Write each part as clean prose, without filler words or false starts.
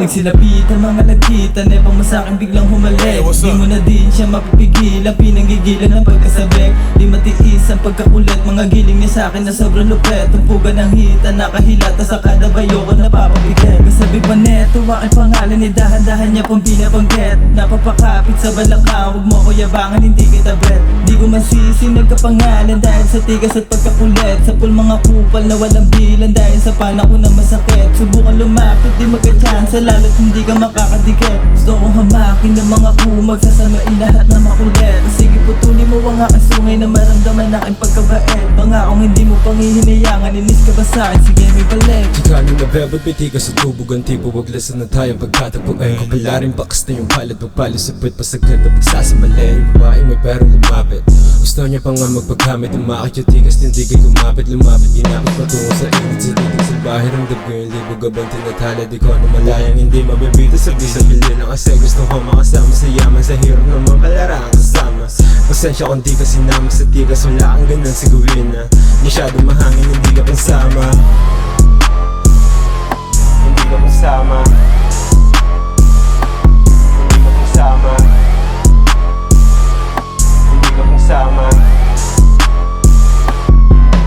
Nagsilapitan mga nagkita, nepang mo sa'kin biglang humalik. Di mo na din siya mapipigilan, pinanggigilan ng pagkasabik. Di matiis ang pagkakulit, mga giling niya sa'kin na sobrang lupet. Tumpugan ng hita, nakahilata sa kada bayo ko napapabigay. Masabi pa neto, aking pangalan ni dahan-dahan niya pang binabanggit. Napapakapit sa balakang, huwag mo ko yabangan, hindi kita bet. Di ko masisi nagkapangalan dahil sa tigas at pagkakulit. Sa pool mga kupal na walang bilan dahil sa panahon na masakit. Subukan lumapit, di magka-chance, lalo't hindi ka makakadikit. Gusto kong hamakin ng mga kumag, sasamain lahat na makulit. Sige putuli mo ang aking sungay na maramdaman aking pagkabait. Pangakong hindi mo panghihinayangan, inis ka ba sa'kin? Sige may balik. Chikanin na bebot, piti ka sa tubog ang tipo. Wag lasan na tayong pagkatagpuan. Kapalarin bakas na yung palit, magpalisapit pasagad na pagsasamali. Yung babaeng may perong lumapit, gusto niya pa nga magpagkamit. Umakit yung tigas, hindi kay lumapit. Ginamit patungo sa init, sa titig sa bahay. Ramdam ko yung libo, gabang tinatala. Di ko na malayang hindi mabibita. Sabi sa bilin na kasi gusto ko makasama sa yaman. Sa hirap naman pala ang kasama. Pasensya kung di ka sinama sa tigas, wala kang ganun siguin na masyado mahangin, hindi ka pansama. Hindi ka pansama. Hindi ka pansama. Hindi ka pansama.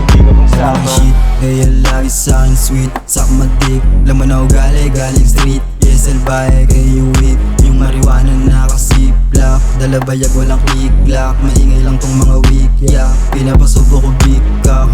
Hindi ka pansama. Shit, kaya lagi sa'kin sweet. Sakmatik, laman na ugali, galing street. Yes, albahe, kayo whip. Yung marijuana nakasiplak. Dalabayag walang click-clack. Maingay lang tong mga weak, yeah. Pinapasubo ko big cup.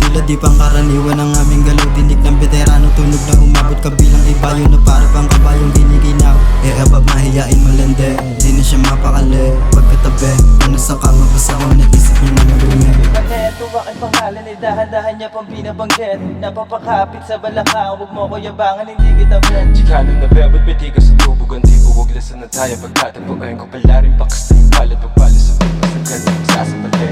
Tila di pang karaniwan ang aming galaw. Dinig ng veterano, tunog na umabot kabilang ibayo. Na para pang kabayong giniginaw. Abab mahiyain malandi, di na siya mapakali. Pagkatabi, kung nasa kama basta ko naisip niya na marumi. Neto aking pangalan ay dahan-dahan niya pang binabanggit. Napapakapit sa balakang, huwag mo ko yabangan, hindi kita bet. Chikanin na bebot, piti ka sa tubog ang tipo. Wag lasan na tayo pagkatagpuan. Kapalarin bakas na yung palit, magpalis sa pagkasagad na pagsasamali.